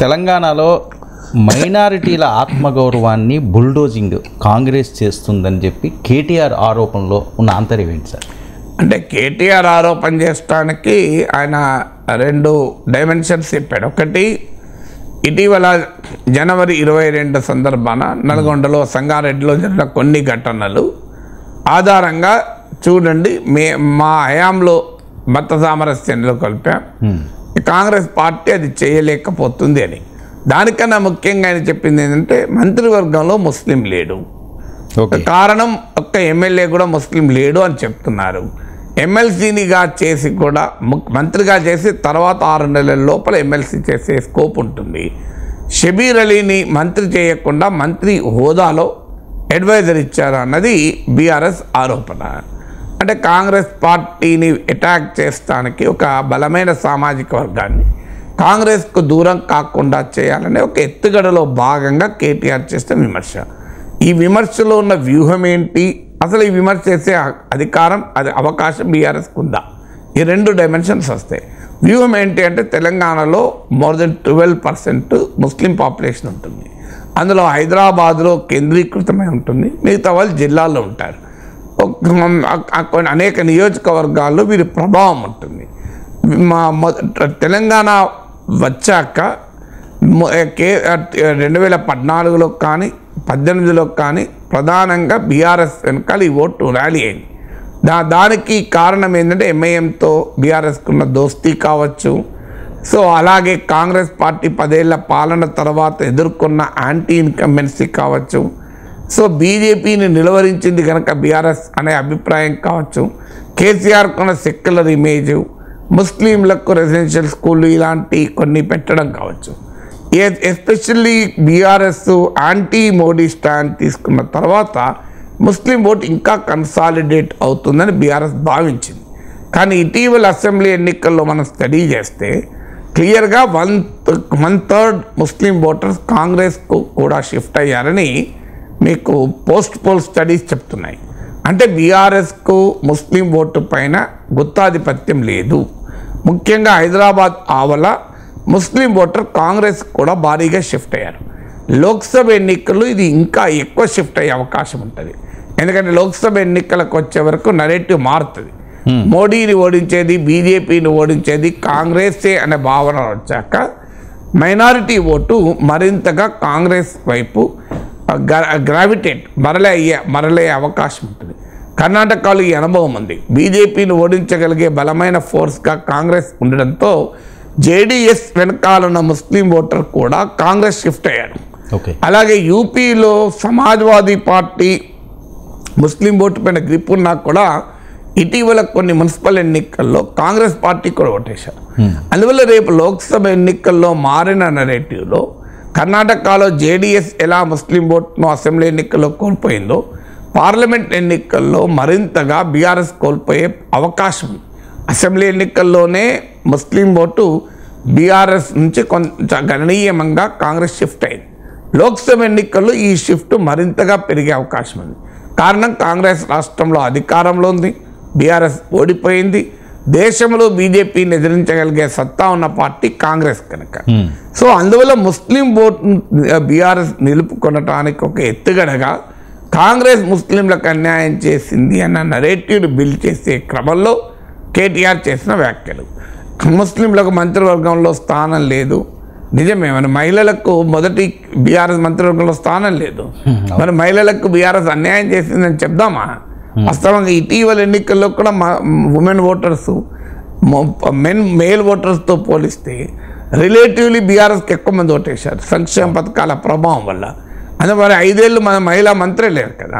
తెలంగాణలో మైనారిటీల ఆత్మగౌరవాన్ని బుల్డోజింగ్ కాంగ్రెస్ చేస్తుందని చెప్పి కేటీఆర్ ఆరోపణలో ఉన్న ఆంతర్యం ఏంటి సార్? అంటే కేటీఆర్ ఆరోపణ చేయడానికి ఆయన రెండు డైమెన్షన్స్ చెప్పాడు. ఒకటి, ఇటీవల జనవరి 22 సందర్భాన నల్గొండలో సంగారెడ్డిలో జరిగిన కొన్ని ఘటనలు ఆధారంగా చూడండి, మా హయాంలో మత సామరస్యంలో కలిపాం, కాంగ్రెస్ పార్టీ అది చేయలేకపోతుంది అని. దానికన్నా ముఖ్యంగా ఆయన చెప్పింది ఏంటంటే మంత్రివర్గంలో ముస్లిం లేడు, కారణం ఒక్క ఎమ్మెల్యే కూడా ముస్లిం లేడు అని చెప్తున్నారు. ఎమ్మెల్సీనిగా చేసి కూడా మంత్రిగా చేసి తర్వాత 6 నెలల లోపల ఎమ్మెల్సీ చేసే స్కోప్ ఉంటుంది. షబీర్ అలీని మంత్రి చేయకుండా మంత్రి హోదాలో అడ్వైజర్ ఇచ్చారు అన్నది బీఆర్ఎస్ ఆరోపణ. అంటే కాంగ్రెస్ పార్టీని అటాక్ చేస్తానికి ఒక బలమైన సామాజిక వర్గాన్ని కాంగ్రెస్కు దూరం కాకుండా చేయాలనే ఒక ఎత్తుగడలో భాగంగా కేటీఆర్ చేసిన విమర్శ. ఈ విమర్శలో ఉన్న వ్యూహం ఏంటి, అసలు ఈ విమర్శ చేసే అధికారం అది అవకాశం బీఆర్ఎస్కు ఉందా? ఈ రెండు డైమెన్షన్స్ వస్తాయి. వ్యూహం ఏంటి అంటే తెలంగాణలో మోర్ దెన్ 12% ముస్లిం పాపులేషన్ ఉంటుంది. అందులో హైదరాబాద్లో కేంద్రీకృతమై ఉంటుంది, మిగతా వాళ్ళు జిల్లాల్లో ఉంటారు. అనేక నియోజకవర్గాల్లో వీరి ప్రభావం ఉంటుంది. తెలంగాణ వచ్చాక 2014లో కానీ 2018లో కానీ ప్రధానంగా బీఆర్ఎస్ వెనకాల ఈ ఓటు ర్యాలీ అయింది. దానికి కారణం ఏంటంటే ఎంఐఎంతో బీఆర్ఎస్కున్న దోస్తీ కావచ్చు. సో అలాగే కాంగ్రెస్ పార్టీ 10 ఏళ్ల పాలన తర్వాత ఎదుర్కొన్న యాంటీ ఇన్కంబెన్సీ కావచ్చు. సో బీజేపీని నిలువరించింది కనుక బీఆర్ఎస్ అనే అభిప్రాయం కావచ్చు. కేసీఆర్కున్న సెక్యులర్ ఇమేజ్, ముస్లింలకు రెసిడెన్షియల్ స్కూళ్ళు ఇలాంటి కొన్ని పెట్టడం కావచ్చు. Especially BRS anti Modi stand తీసుకున్న తర్వాత ముస్లిం ఓటు ఇంకా కన్సాలిడేట్ అవుతుందని బీఆర్ఎస్ భావించింది. కానీ ఇటీవల అసెంబ్లీ ఎన్నికల్లో మనం స్టడీ చేస్తే క్లియర్గా 1/3 ముస్లిం ఓటర్స్ కాంగ్రెస్కు కూడా షిఫ్ట్ అయ్యారని మీకు పోస్ట్ పోల్ స్టడీస్ చెప్తున్నాయి. అంటే బీఆర్ఎస్కు ముస్లిం ఓటు పైన గుత్తాధిపత్యం లేదు. ముఖ్యంగా హైదరాబాద్ ఆవల ముస్లిం ఓటర్ కాంగ్రెస్ కూడా భారీగా షిఫ్ట్ అయ్యారు. లోక్సభ ఎన్నికలు ఇది ఇంకా ఎక్కువ షిఫ్ట్ అయ్యే అవకాశం ఉంటుంది. ఎందుకంటే లోక్సభ ఎన్నికలకు వచ్చే వరకు నరేటివ్ మారుతుంది. మోడీని ఓడించేది, బీజేపీని ఓడించేది కాంగ్రెసే అనే భావన వచ్చాక మైనారిటీ ఓటు మరింతగా కాంగ్రెస్ వైపు గ్రావిటేట్ మరలే అవకాశం ఉంటుంది. కర్ణాటకలో ఈ అనుభవం ఉంది. బీజేపీని ఓడించగలిగే బలమైన ఫోర్స్గా కాంగ్రెస్ ఉండడంతో జేడీఎస్ వెనకాలన్న ముస్లిం ఓటర్ కూడా కాంగ్రెస్ షిఫ్ట్ అయ్యాడు. అలాగే యూపీలో సమాజ్వాదీ పార్టీ ముస్లిం ఓటు పైన గ్రిప్ ఉన్నా కూడా ఇటీవల కొన్ని మున్సిపల్ ఎన్నికల్లో కాంగ్రెస్ పార్టీ కూడా ఓటేశారు. అందువల్ల రేపు లోక్సభ ఎన్నికల్లో మారిన నెరేటివ్లో కర్ణాటకలో జేడీఎస్ ఎలా ముస్లిం ఓట్ను అసెంబ్లీ ఎన్నికల్లో కోల్పోయిందో పార్లమెంట్ ఎన్నికల్లో మరింతగా బీఆర్ఎస్ కోల్పోయే అవకాశం ఉంది. అసెంబ్లీ ఎన్నికల్లోనే ముస్లిం ఓటు బీఆర్ఎస్ నుంచి కొంచెం గణనీయంగా కాంగ్రెస్ షిఫ్ట్ అయింది. లోక్సభ ఎన్నికల్లో ఈ షిఫ్ట్ మరింతగా పెరిగే అవకాశం ఉంది. కారణం కాంగ్రెస్ రాష్ట్రంలో అధికారంలో ఉంది, బీఆర్ఎస్ ఓడిపోయింది. దేశంలో బీజేపీని ఎదిరించగలిగే సత్తా ఉన్న పార్టీ కాంగ్రెస్ కనుక. సో అందువల్ల ముస్లిం ఓటును బీఆర్ఎస్ నిలుపుకొనటానికి ఒక ఎత్తుగడగా కాంగ్రెస్ ముస్లింలకు అన్యాయం చేసింది అన్న నరేటివ్ని బిల్డ్ చేసే క్రమంలో కేటీఆర్ చేసిన వ్యాఖ్యలు. ముస్లింలకు మంత్రివర్గంలో స్థానం లేదు, నిజమే. మన మహిళలకు మొదటి బీఆర్ఎస్ మంత్రివర్గంలో స్థానం లేదు. మరి మహిళలకు బీఆర్ఎస్ అన్యాయం చేసిందని చెప్దామా? వాస్తవంగా ఇటీవల ఎన్నికల్లో కూడా ఉమెన్ ఓటర్స్ మేల్ ఓటర్స్తో పోలిస్తే రిలేటివ్లీ బీఆర్ఎస్కి ఎక్కువ మంది ఓటేశారు సంక్షేమ పథకాల ప్రభావం వల్ల. అంటే మరి 5 ఏళ్ళు మన మహిళా మంత్రే లేరు కదా,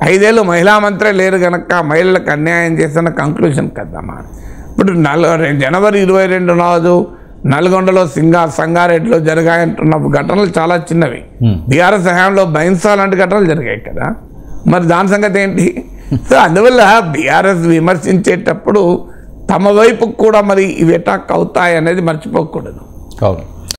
5 ఏళ్ళు మహిళా మంత్రే లేరు కనుక మహిళలకు అన్యాయం చేసిన కంక్లూజన్ కద్దామా? ఇప్పుడు జనవరి 22 నాడు నల్గొండలో సంగారెడ్డిలో జరిగాయంటున్న ఘటనలు చాలా చిన్నవి. బీఆర్ఎస్ హయాంలో బైన్సా లాంటి ఘటనలు జరిగాయి కదా, మరి దాని సంగతి ఏంటి? సో అందువల్ల బీఆర్ఎస్ విమర్శించేటప్పుడు తమ వైపు కూడా మరి ఇవి అటాక్ అవుతాయి అనేది మర్చిపోకూడదు. అవును.